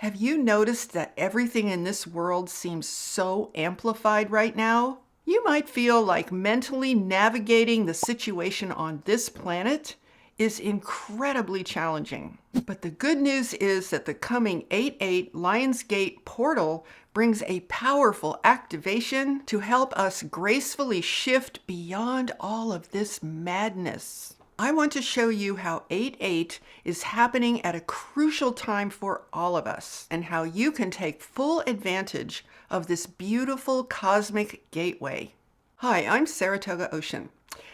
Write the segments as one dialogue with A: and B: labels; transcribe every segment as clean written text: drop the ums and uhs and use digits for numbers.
A: Have you noticed that everything in this world seems so amplified right now? You might feel like mentally navigating the situation on this planet is incredibly challenging. But the good news is that the coming 8/8 Lionsgate portal brings a powerful activation to help us gracefully shift beyond all of this madness. I want to show you how 8/8 is happening at a crucial time for all of us and how you can take full advantage of this beautiful cosmic gateway. Hi, I'm Saratoga Ocean,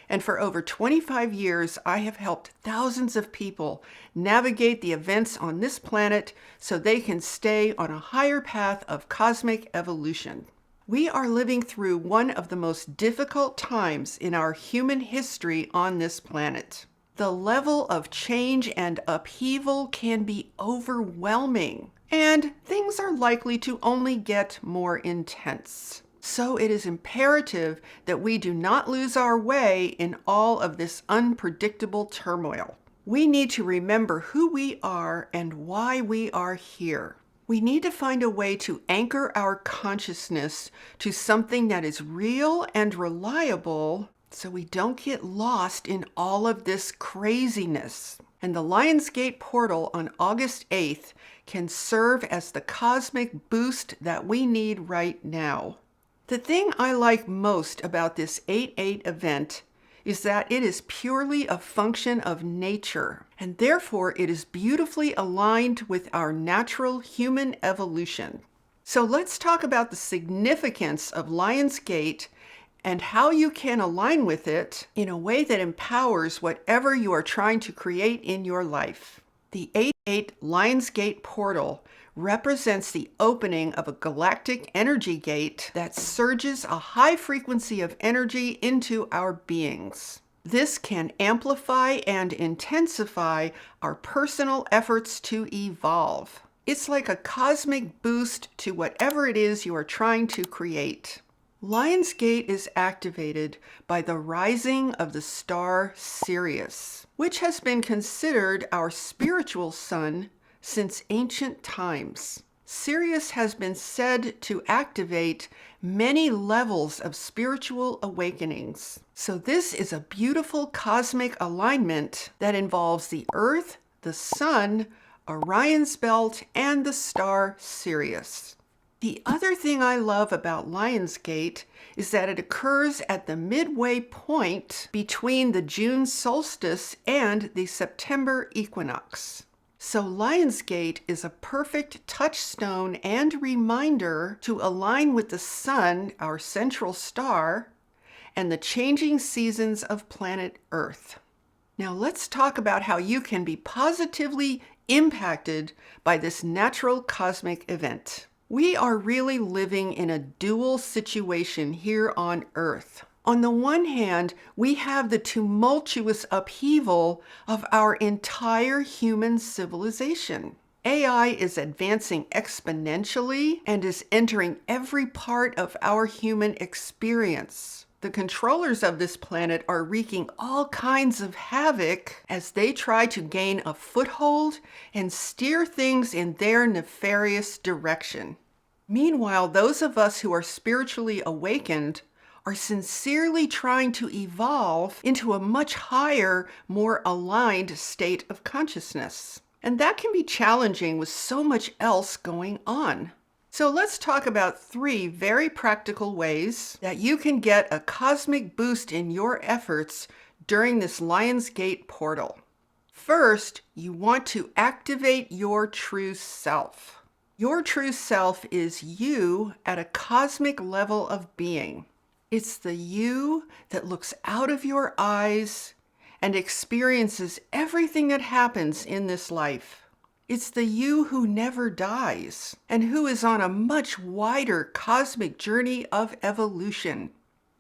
A: and for over 25 years, I have helped thousands of people navigate the events on this planet so they can stay on a higher path of cosmic evolution. We are living through one of the most difficult times in our human history on this planet. The level of change and upheaval can be overwhelming, and things are likely to only get more intense. So it is imperative that we do not lose our way in all of this unpredictable turmoil. We need to remember who we are and why we are here. We need to find a way to anchor our consciousness to something that is real and reliable so we don't get lost in all of this craziness. And the Lionsgate portal on August 8th can serve as the cosmic boost that we need right now. The thing I like most about this 8/8 event is that it is purely a function of nature, and therefore it is beautifully aligned with our natural human evolution. So let's talk about the significance of Lionsgate and how you can align with it in a way that empowers whatever you are trying to create in your life. The 8/8 Lionsgate portal represents the opening of a galactic energy gate that surges a high frequency of energy into our beings. This can amplify and intensify our personal efforts to evolve. It's like a cosmic boost to whatever it is you are trying to create. Lionsgate is activated by the rising of the star Sirius, which has been considered our spiritual sun since ancient times. Sirius has been said to activate many levels of spiritual awakenings. So this is a beautiful cosmic alignment that involves the Earth, the Sun, Orion's belt, and the star Sirius. The other thing I love about Lionsgate is that it occurs at the midway point between the June solstice and the September equinox. So Lionsgate is a perfect touchstone and reminder to align with the sun, our central star, and the changing seasons of planet Earth. Now let's talk about how you can be positively impacted by this natural cosmic event. We are really living in a dual situation here on Earth. On the one hand, we have the tumultuous upheaval of our entire human civilization. AI is advancing exponentially and is entering every part of our human experience. The controllers of this planet are wreaking all kinds of havoc as they try to gain a foothold and steer things in their nefarious direction. Meanwhile, those of us who are spiritually awakened are sincerely trying to evolve into a much higher, more aligned state of consciousness. And that can be challenging with so much else going on. So let's talk about 3 very practical ways that you can get a cosmic boost in your efforts during this Lionsgate portal. First, you want to activate your true self. Your true self is you at a cosmic level of being. It's the you that looks out of your eyes and experiences everything that happens in this life. It's the you who never dies and who is on a much wider cosmic journey of evolution.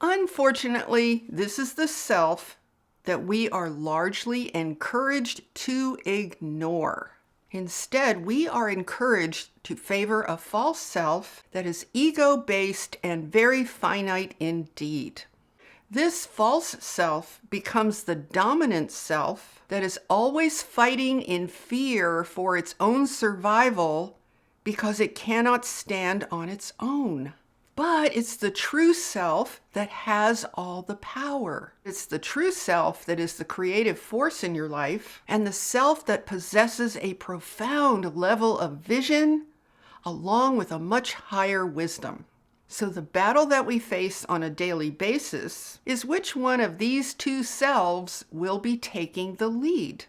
A: Unfortunately, this is the self that we are largely encouraged to ignore. Instead, we are encouraged to favor a false self that is ego-based and very finite indeed. This false self becomes the dominant self that is always fighting in fear for its own survival because it cannot stand on its own. But it's the true self that has all the power. It's the true self that is the creative force in your life, and the self that possesses a profound level of vision, along with a much higher wisdom. So the battle that we face on a daily basis is which one of these two selves will be taking the lead.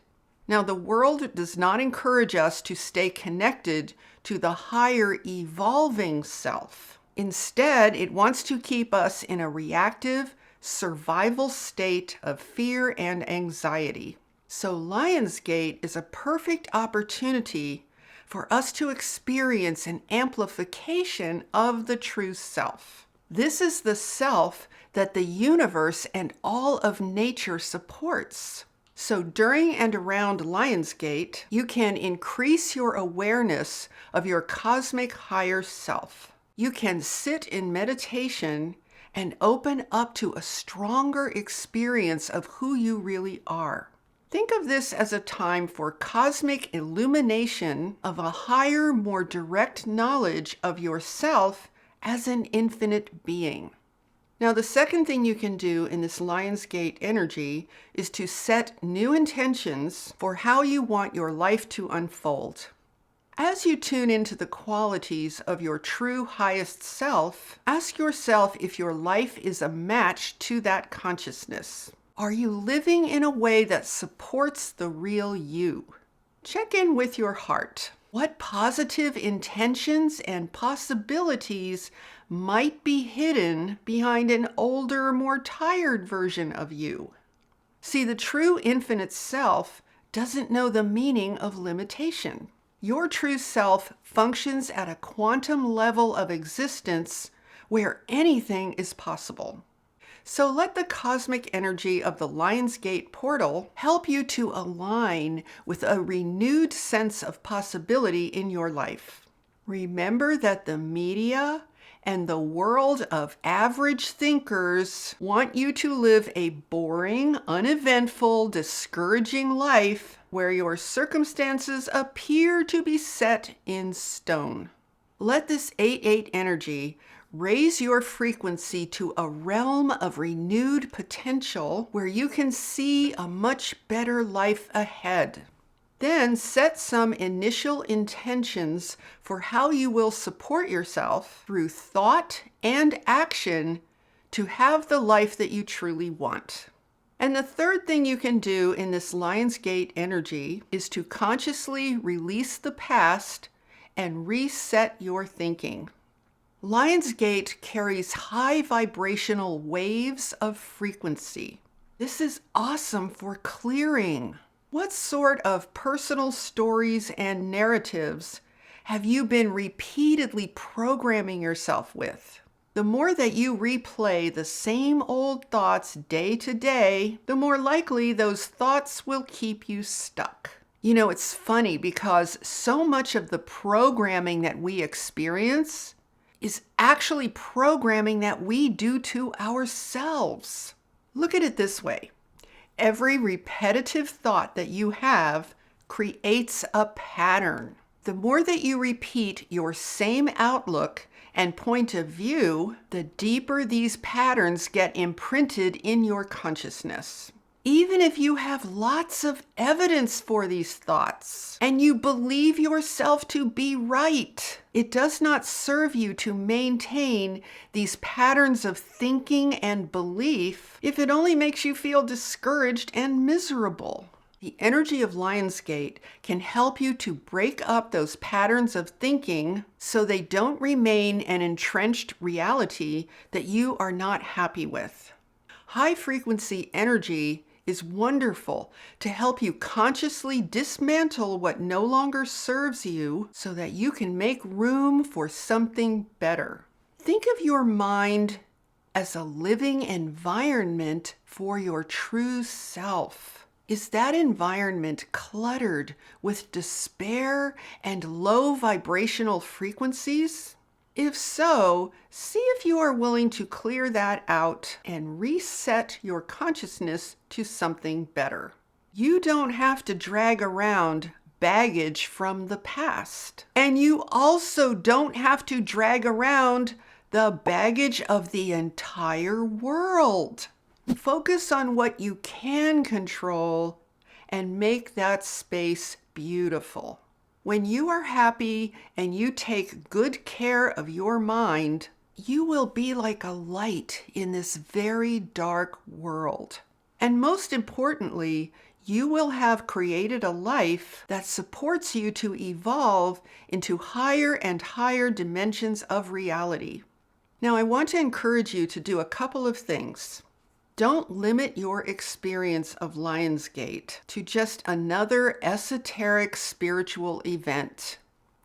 A: Now, the world does not encourage us to stay connected to the higher evolving self. Instead, it wants to keep us in a reactive, survival state of fear and anxiety. So Lionsgate is a perfect opportunity for us to experience an amplification of the true self. This is the self that the universe and all of nature supports. So during and around Lionsgate, you can increase your awareness of your cosmic higher self. You can sit in meditation and open up to a stronger experience of who you really are. Think of this as a time for cosmic illumination of a higher, more direct knowledge of yourself as an infinite being. Now, the second thing you can do in this Lionsgate energy is to set new intentions for how you want your life to unfold. As you tune into the qualities of your true highest self, ask yourself if your life is a match to that consciousness. Are you living in a way that supports the real you? Check in with your heart. What positive intentions and possibilities might be hidden behind an older, more tired version of you? See, the true infinite self doesn't know the meaning of limitation. Your true self functions at a quantum level of existence where anything is possible. So let the cosmic energy of the Lionsgate portal help you to align with a renewed sense of possibility in your life. Remember that the media and the world of average thinkers want you to live a boring, uneventful, discouraging life where your circumstances appear to be set in stone. Let this 8-8 energy raise your frequency to a realm of renewed potential where you can see a much better life ahead. Then set some initial intentions for how you will support yourself through thought and action to have the life that you truly want. And the third thing you can do in this Lionsgate energy is to consciously release the past and reset your thinking. Lionsgate carries high vibrational waves of frequency. This is awesome for clearing. What sort of personal stories and narratives have you been repeatedly programming yourself with? The more that you replay the same old thoughts day to day, the more likely those thoughts will keep you stuck. You know, it's funny because so much of the programming that we experience is actually programming that we do to ourselves. Look at it this way. Every repetitive thought that you have creates a pattern. The more that you repeat your same outlook and point of view, the deeper these patterns get imprinted in your consciousness. Even if you have lots of evidence for these thoughts and you believe yourself to be right, it does not serve you to maintain these patterns of thinking and belief if it only makes you feel discouraged and miserable. The energy of Lionsgate can help you to break up those patterns of thinking so they don't remain an entrenched reality that you are not happy with. High frequency energy is wonderful to help you consciously dismantle what no longer serves you so that you can make room for something better. Think of your mind as a living environment for your true self. Is that environment cluttered with despair and low vibrational frequencies? If so, see if you are willing to clear that out and reset your consciousness to something better. You don't have to drag around baggage from the past. And you also don't have to drag around the baggage of the entire world. Focus on what you can control and make that space beautiful. When you are happy and you take good care of your mind, you will be like a light in this very dark world. And most importantly, you will have created a life that supports you to evolve into higher and higher dimensions of reality. Now, I want to encourage you to do a couple of things. Don't limit your experience of Lionsgate to just another esoteric spiritual event.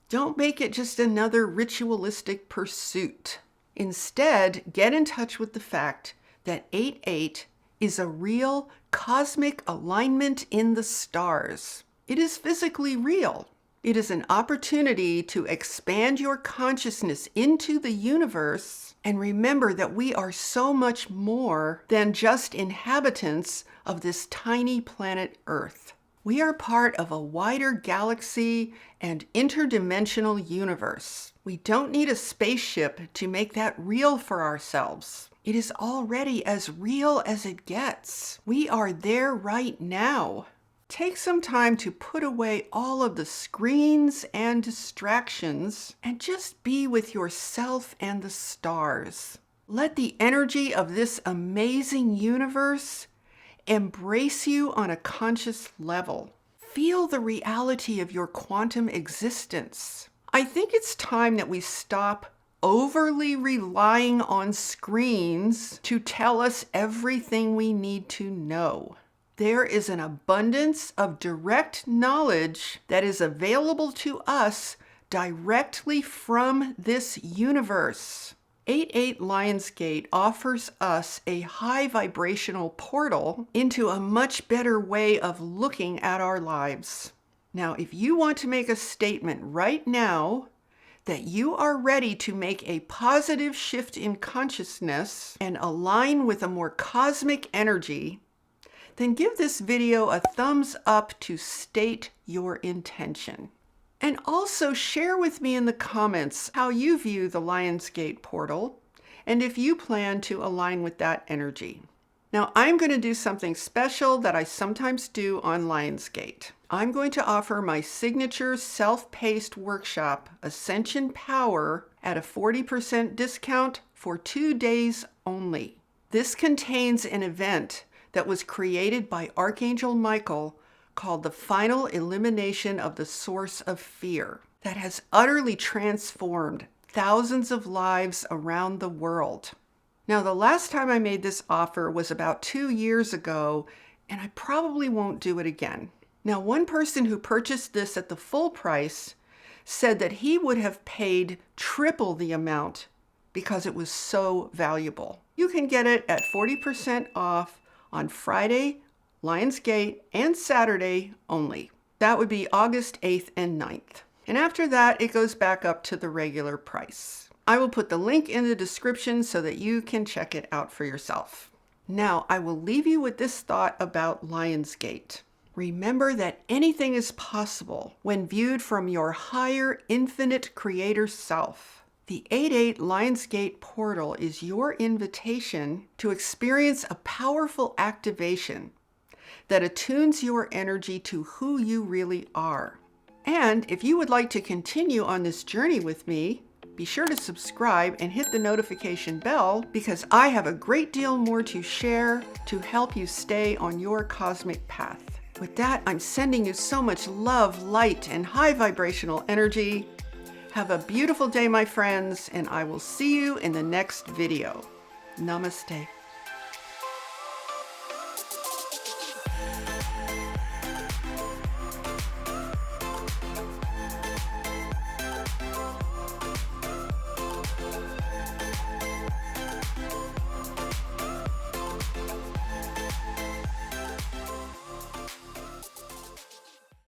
A: Don't make it just another ritualistic pursuit. Instead, get in touch with the fact that 8-8 is a real cosmic alignment in the stars. It is physically real. It is an opportunity to expand your consciousness into the universe and remember that we are so much more than just inhabitants of this tiny planet Earth. We are part of a wider galaxy and interdimensional universe. We don't need a spaceship to make that real for ourselves. It is already as real as it gets. We are there right now. Take some time to put away all of the screens and distractions and just be with yourself and the stars. Let the energy of this amazing universe embrace you on a conscious level. Feel the reality of your quantum existence. I think it's time that we stop overly relying on screens to tell us everything we need to know. There is an abundance of direct knowledge that is available to us directly from this universe. 8-8 Lionsgate offers us a high vibrational portal into a much better way of looking at our lives. Now, if you want to make a statement right now that you are ready to make a positive shift in consciousness and align with a more cosmic energy, then give this video a thumbs up to state your intention. And also share with me in the comments how you view the Lionsgate portal and if you plan to align with that energy. Now, I'm going to do something special that I sometimes do on Lionsgate. I'm going to offer my signature self-paced workshop, Ascension Power, at a 40% discount for 2 days only. This contains an event that was created by Archangel Michael called the Final Elimination of the Source of Fear that has utterly transformed thousands of lives around the world. Now, the last time I made this offer was about 2 years ago, and I probably won't do it again. Now, one person who purchased this at the full price said that he would have paid triple the amount because it was so valuable. You can get it at 40% off on Friday, Lionsgate, and Saturday only. That would be August 8th and 9th. And after that, it goes back up to the regular price. I will put the link in the description so that you can check it out for yourself. Now, I will leave you with this thought about Lionsgate. Remember that anything is possible when viewed from your higher, infinite creator self. The 8-8 Lionsgate portal is your invitation to experience a powerful activation that attunes your energy to who you really are. And if you would like to continue on this journey with me, be sure to subscribe and hit the notification bell because I have a great deal more to share to help you stay on your cosmic path. With that, I'm sending you so much love, light, and high vibrational energy. Have a beautiful day, my friends, and I will see you in the next video. Namaste.